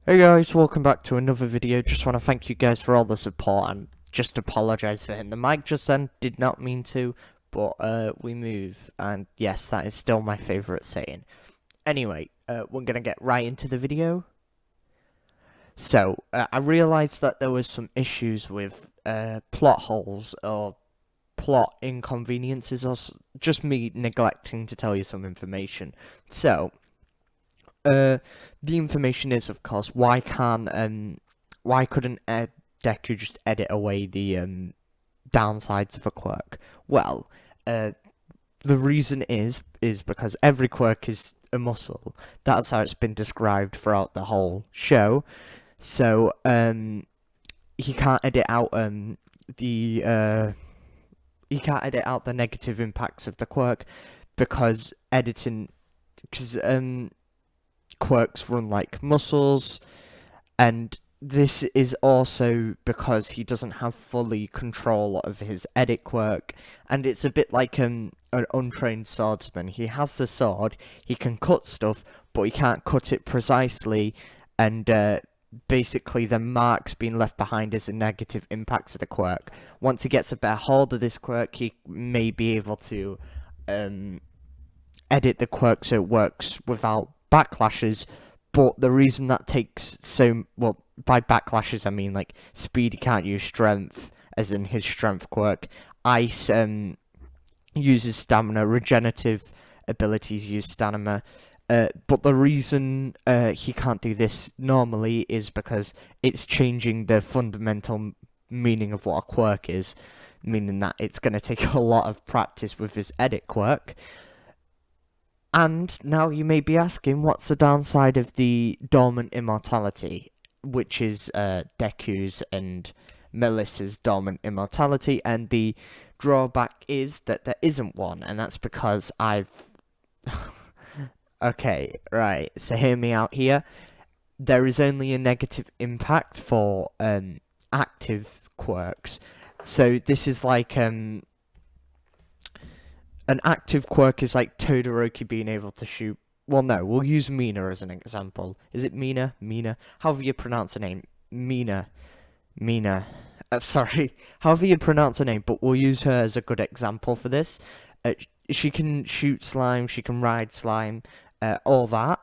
Hey guys, welcome back to another video. Just want to thank you guys for all the support and just apologise for hitting the mic just then. Did not mean to, but we move, and yes, that is still my favourite saying. Anyway, we're gonna get right into the video. So, I realised that there was some issues with plot holes or plot inconveniences, or just me neglecting to tell you some information. So, the information is, of course, why couldn't Deku just edit away the downsides of a quirk? Well, uh, the reason is because every quirk is a muscle. That's how it's been described throughout the whole show. So he can't edit out the he can't edit out the negative impacts of the quirk because editing because quirks run like muscles, and this is also because he doesn't have fully control of his edit quirk, and it's a bit like an untrained swordsman. He has the sword, he can cut stuff, but he can't cut it precisely, and basically the marks being left behind is the negative impacts of the quirk. Once he gets a better hold of this quirk, he may be able to edit the quirk so it works without backlashes. But the reason that takes so well, by backlashes I mean like speed, he can't use strength, as in his strength quirk. Ice uses stamina, regenerative abilities use stamina. But the reason he can't do this normally is because it's changing the fundamental meaning of what a quirk is, meaning that it's going to take a lot of practice with his edit quirk. And now you may be asking, what's the downside of the dormant immortality, which is Deku's and Melissa's dormant immortality, and the drawback is that there isn't one, and that's because I've... Okay, right, so hear me out here. There is only a negative impact for active quirks. So this is like an active quirk is like Todoroki being able to shoot. Well, no, we'll use Mina as an example. Is it Mina? Mina? However you pronounce her name. Mina. Mina. Sorry. However you pronounce her name, but we'll use her as a good example for this. She can shoot slime, she can ride slime, all that.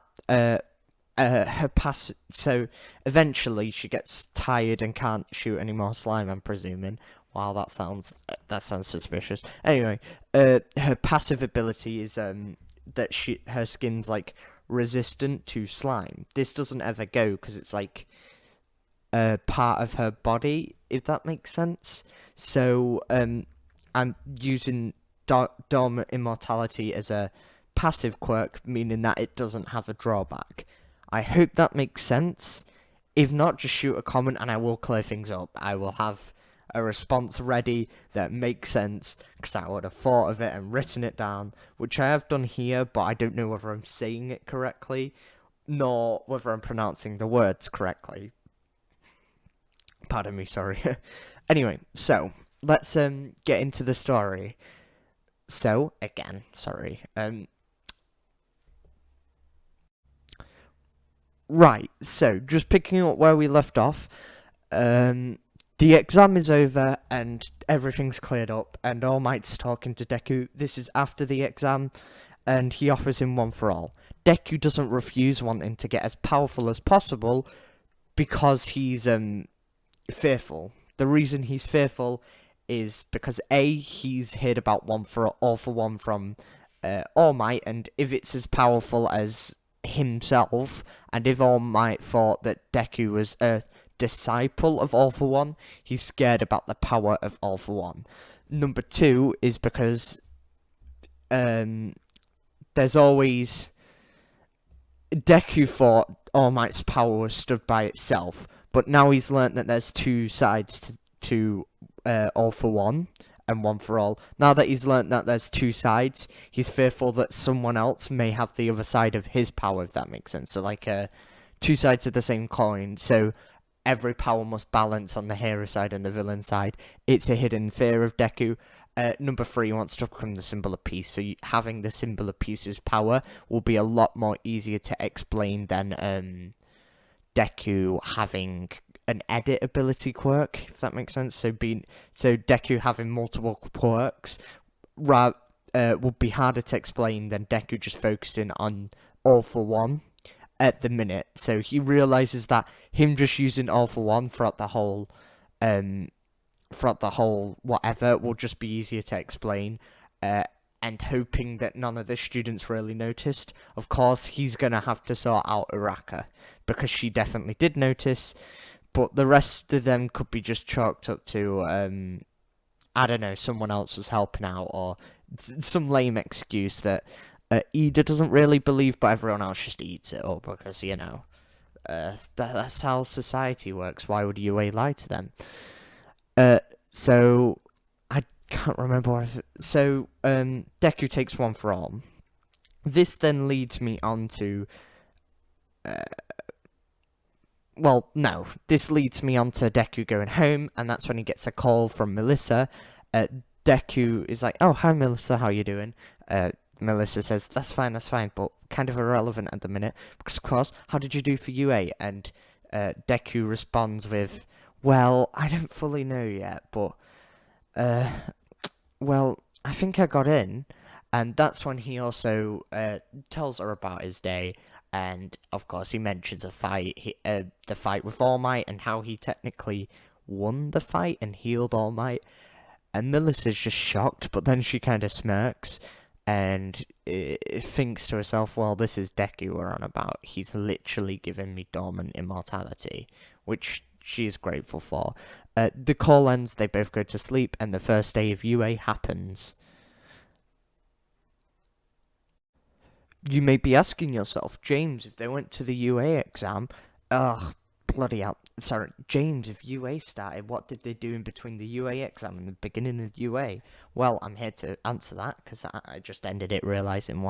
Her pass. So eventually she gets tired and can't shoot any more slime, I'm presuming. Wow, that sounds suspicious. Anyway, her passive ability is that her skin's like resistant to slime. This doesn't ever go because it's like a part of her body, if that makes sense. So I'm using Dormant Immortality as a passive quirk, meaning that it doesn't have a drawback. I hope that makes sense. If not, just shoot a comment and I will clear things up. I will have a response ready that makes sense because I would have thought of it and written it down, which I have done here, but I don't know whether I'm saying it correctly nor whether I'm pronouncing the words correctly. Pardon me, sorry. Anyway, so let's get into the story. So again, sorry. Right, so just picking up where we left off. The exam is over and everything's cleared up, and All Might's talking to Deku. This is after the exam, and he offers him one for all. Deku doesn't refuse, wanting to get as powerful as possible because he's fearful. The reason he's fearful is because he's heard about one for all for one from All Might, and if it's as powerful as himself, and if All Might thought that Deku was a disciple of All for One, he's scared about the power of All for One. Number two is because there's always Deku thought All Might's power was stood by itself, but now he's learnt that there's two sides to All for One and One for All. Now that he's learnt that there's two sides, he's fearful that someone else may have the other side of his power, if that makes sense. So like two sides of the same coin. So every power must balance on the hero side and the villain side. It's a hidden fear of Deku. Number three wants to become the symbol of peace. So having the symbol of peace's power will be a lot more easier to explain than Deku having an edit ability quirk, if that makes sense. So Deku having multiple quirks would be harder to explain than Deku just focusing on All for One at the minute. So he realizes that him just using All for One um throughout the whole whatever will just be easier to explain. And hoping that none of the students really noticed. Of course, he's gonna have to sort out Uraka because she definitely did notice, but the rest of them could be just chalked up to I don't know, someone else was helping out, or some lame excuse that Ida doesn't really believe, but everyone else just eats it up because that's how society works. Why would UA lie to them? So I can't remember. Deku takes one for all. This then leads me on to. Well, no. This leads me on to Deku going home, and that's when he gets a call from Melissa. Deku is like, "Oh, hi, Melissa. How you doing?" Melissa says, that's fine, but kind of irrelevant at the minute. Because, of course, how did you do for UA? And Deku responds with, well, I don't fully know yet, but, well, I think I got in. And that's when he also tells her about his day. And, of course, he mentions the fight with All Might and how he technically won the fight and healed All Might. And Melissa's just shocked, but then she kind of smirks and thinks to herself, well, this is Deku we're on about. He's literally given me dormant immortality, which she is grateful for. The call ends, they both go to sleep, and the first day of UA happens. You may be asking yourself, James, if they went to the UA exam, bloody hell. Sorry, James, if UA started, what did they do in between the UA exam and the beginning of UA? Well, I'm here to answer that, because I just ended it realising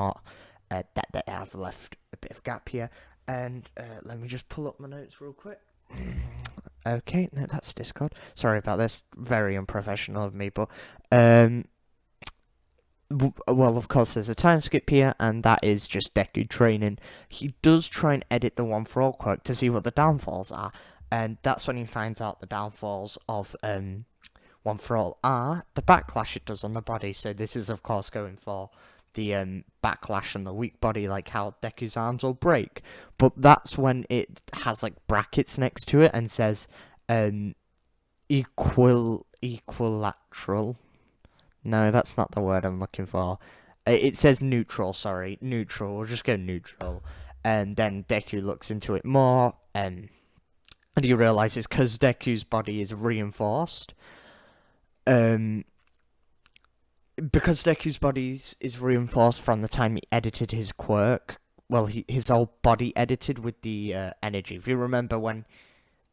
that I've left a bit of gap here. And let me just pull up my notes real quick. Okay, no, that's Discord. Sorry about this, very unprofessional of me, but well, of course, there's a time skip here, and that is just Deku training. He does try and edit the One For All quirk to see what the downfalls are, and that's when he finds out the downfalls of One For All are the backlash it does on the body. So this is, of course, going for the backlash on the weak body, like how Deku's arms will break. But that's when it has like brackets next to it and says equilateral. No, that's not the word I'm looking for. It says neutral, sorry. Neutral. We'll just go neutral. And then Deku looks into it more, and he realizes because Deku's body is reinforced, because Deku's body is reinforced from the time he edited his quirk, well, his whole body edited with the energy. If you remember when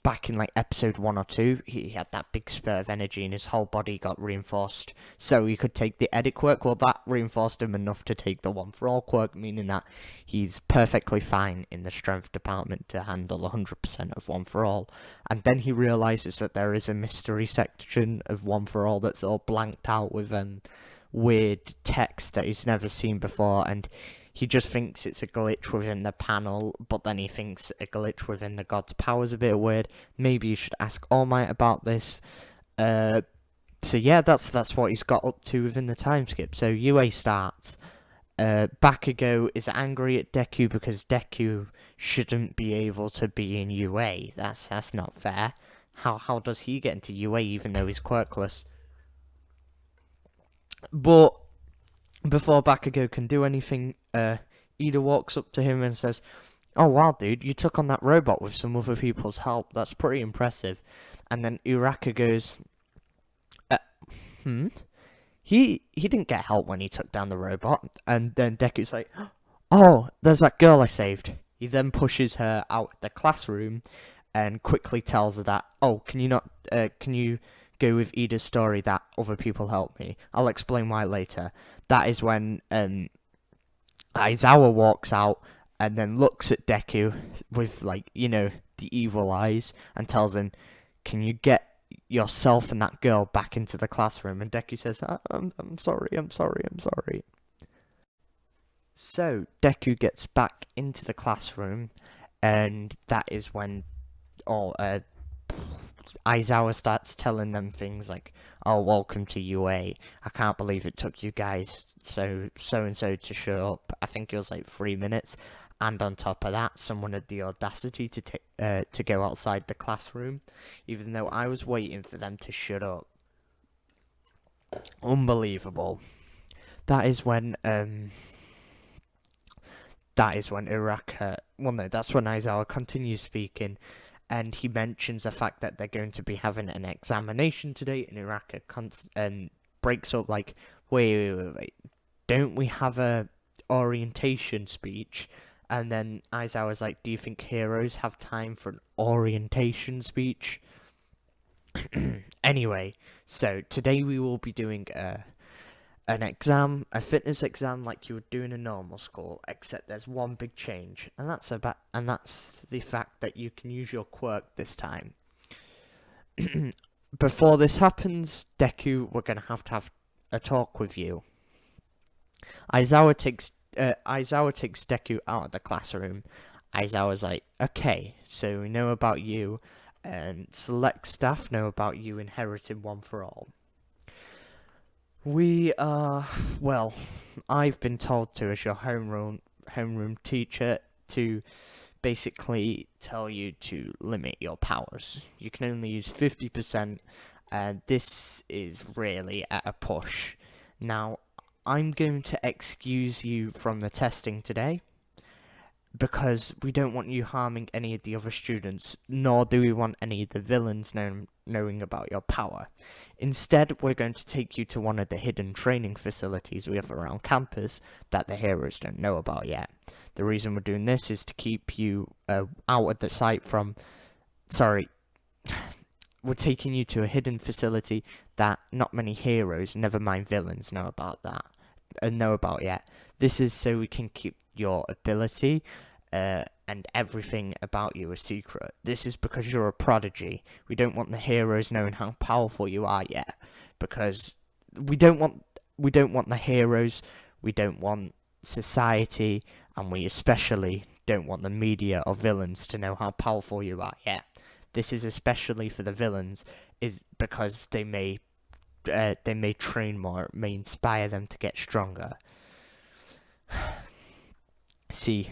back in like episode 1 or 2, he had that big spurt of energy and his whole body got reinforced so he could take the edit quirk. Well, that reinforced him enough to take the One For All quirk, meaning that he's perfectly fine in the strength department to handle 100% of One For All. And then he realizes that there is a mystery section of One For All that's all blanked out with weird text that he's never seen before, and he just thinks it's a glitch within the panel, but then he thinks a glitch within the God's power is a bit weird. Maybe you should ask All Might about this. So yeah, that's what he's got up to within the time skip. So UA starts. Bakugo is angry at Deku because Deku shouldn't be able to be in UA. That's not fair. How does he get into UA even though he's quirkless? But before Bakugo can do anything, Ida walks up to him and says, oh wow, dude, you took on that robot with some other people's help. That's pretty impressive. And then Uraka goes, He didn't get help when he took down the robot. And then Deku's like, oh, there's that girl I saved. He then pushes her out of the classroom and quickly tells her that, oh, can you go with Ida's story that other people helped me? I'll explain why later. That is when Aizawa walks out and then looks at Deku with, like, the evil eyes and tells him, can you get yourself and that girl back into the classroom? And Deku says, I'm sorry. So Deku gets back into the classroom and that is when Aizawa starts telling them things like, "Oh, welcome to UA. I can't believe it took you guys so and so to show up. I think it was like 3 minutes." And on top of that, someone had the audacity to go outside the classroom, even though I was waiting for them to shut up. Unbelievable. That is when Uraka. Well, no, that's when Aizawa continues speaking, and he mentions the fact that they're going to be having an examination today, and Uraka breaks up like, wait, don't we have a orientation speech? And then Aizawa's like, do you think heroes have time for an orientation speech? Anyway, so today we will be doing an exam, a fitness exam like you would do in a normal school, except there's one big change, and that's the fact that you can use your quirk this time. Before this happens, Deku, we're gonna have to have a talk with you. Aizawa takes Deku out of the classroom. Aizawa's like, okay, so we know about you, and select staff know about you inheriting One for All. We are, well, I've been told to, as your homeroom teacher, to basically tell you to limit your powers. You can only use 50%, and this is really at a push. Now, I'm going to excuse you from the testing today, because we don't want you harming any of the other students, nor do we want any of the villains knowing about your power. Instead, we're going to take you to one of the hidden training facilities we have around campus that the heroes don't know about yet. The reason we're doing this is to keep you out of the sight from... Sorry. We're taking you to a hidden facility that not many heroes, never mind villains, know about yet. This is so we can keep your ability and everything about you a secret. This is because you're a prodigy. We don't want the heroes knowing how powerful you are yet, because we don't want the heroes, we don't want society, and we especially don't want the media or villains to know how powerful you are yet. This is especially for the villains, is because they may train more, it may inspire them to get stronger. See,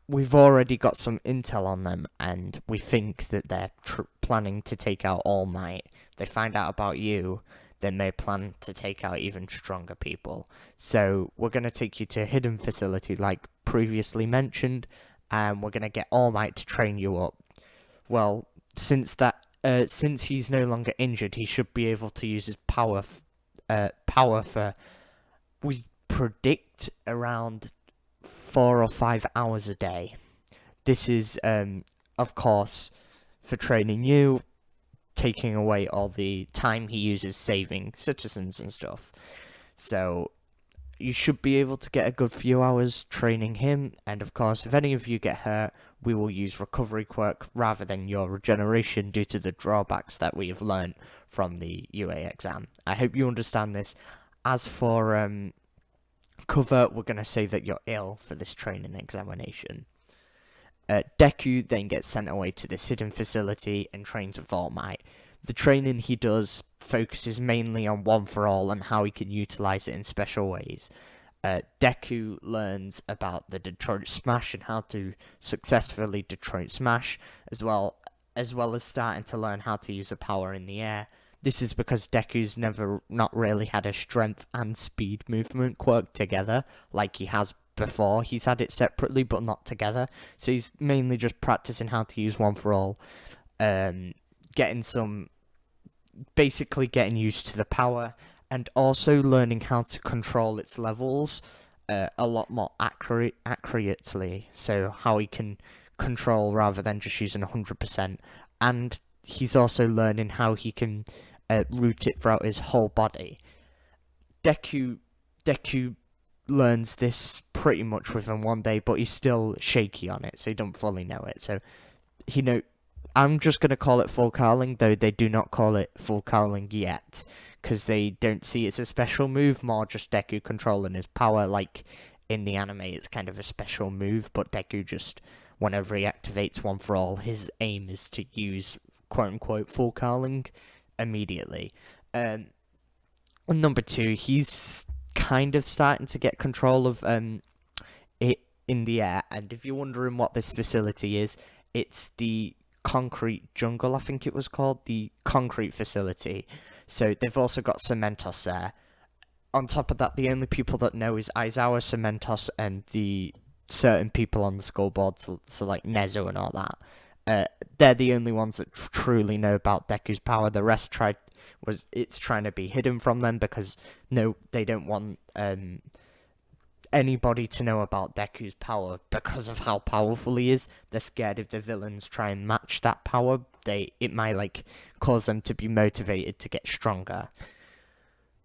we've already got some intel on them, and we think that they're planning to take out All Might. They find out about you, then they plan to take out even stronger people. So we're going to take you to a hidden facility like previously mentioned, and we're going to get All Might to train you up. Well, since he's no longer injured, he should be able to use his power for, we predict, around 4 or 5 hours a day. This is, of course, for training you, taking away all the time he uses saving citizens and stuff. So you should be able to get a good few hours training him, and of course, if any of you get hurt, we will use recovery quirk rather than your regeneration due to the drawbacks that we have learned from the UA exam. I hope you understand this. As for cover, we're going to say that you're ill for this training examination. Deku then gets sent away to this hidden facility and trains with All Might. The training he does focuses mainly on One for All and how he can utilize it in special ways. Deku learns about the Detroit Smash and how to successfully Detroit Smash, as well as starting to learn how to use a power in the air. This is because Deku's not really had a strength and speed movement quirk together like he has before. He's had it separately but not together, so he's mainly just practicing how to use One for All, basically getting used to the power, and also learning how to control its levels a lot more accurately, so how he can control rather than just using 100%, and he's also learning how he can route it throughout his whole body. Deku learns this pretty much within one day, but he's still shaky on it, so he don't fully know it. So I'm just gonna call it full cowling, though they do not call it full cowling yet, because they don't see it's a special move, more just Deku controlling his power like in the anime it's kind of a special move, but Deku just, whenever he activates One for All, his aim is to use quote-unquote full curling immediately. And number two, he's kind of starting to get control of it in the air, and if you're wondering what this facility is, it's the concrete jungle, I think it was called, the concrete facility. So they've also got Cementos there. On top of that, the only people that know is Aizawa, Cementos, and the certain people on the scoreboard, so like Nezu and all that. They're the only ones that truly know about Deku's power. The rest it's trying to be hidden from them because no, they don't want anybody to know about Deku's power because of how powerful he is. They're scared if the villains try and match that power, it might like cause them to be motivated to get stronger.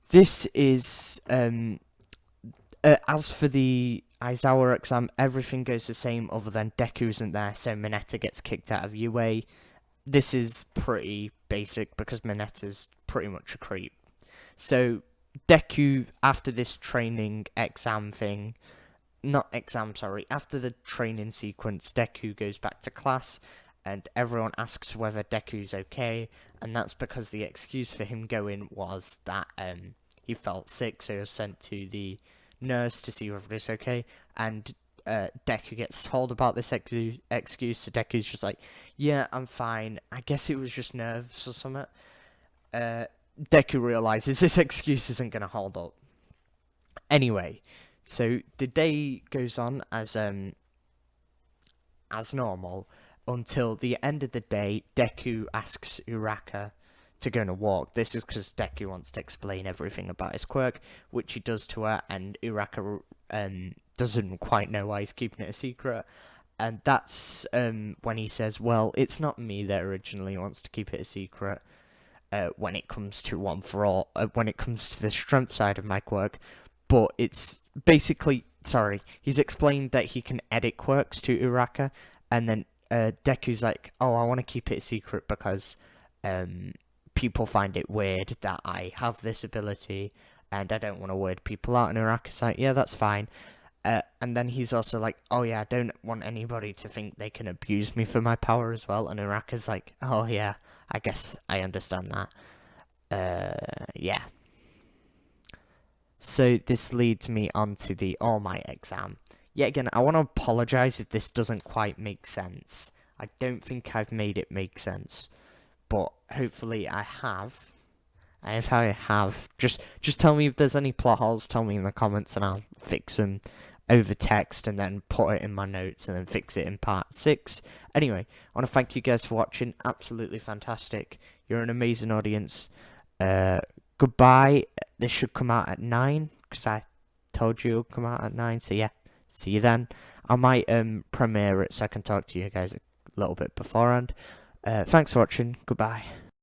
This is as for the Aizawa exam, everything goes the same other than Deku isn't there, so Mineta gets kicked out of UA. This is pretty basic because Mineta's pretty much a creep. So Deku, after this training exam thing, not exam, sorry, after the training sequence, Deku goes back to class and everyone asks whether Deku's okay, and that's because the excuse for him going was that he felt sick, so he was sent to the nurse to see whether it's okay, and Deku gets told about this excuse, so Deku's just like, yeah, I'm fine, I guess it was just nerves or something. Deku realizes this excuse isn't going to hold up. Anyway, so the day goes on as normal until the end of the day. Deku asks Uraka to go on a walk. This is because Deku wants to explain everything about his quirk, which he does to her, and Uraka doesn't quite know why he's keeping it a secret. And that's when he says, well, it's not me that originally wants to keep it a secret. When it comes to One for All, when it comes to the strength side of my quirk, but it's basically, sorry, he's explained that he can edit quirks to Uraka, and then Deku's like, oh, I want to keep it a secret because people find it weird that I have this ability, and I don't want to weird people out, and Uraka's like, yeah, that's fine. And then he's also like, oh yeah, I don't want anybody to think they can abuse me for my power as well, and Uraka's like, oh yeah, I guess I understand that. Yeah. So this leads me on to the All Might exam. Yet again, I want to apologise if this doesn't quite make sense. I don't think I've made it make sense, but hopefully I have. And if I have, just tell me if there's any plot holes, tell me in the comments and I'll fix them over text and then put it in my notes and then fix it in part 6. Anyway, I want to thank you guys for watching. Absolutely fantastic. You're an amazing audience. Goodbye. This should come out at 9 because I told you it would come out at 9. So yeah, see you then. I might premiere it so I can talk to you guys a little bit beforehand. Thanks for watching. Goodbye.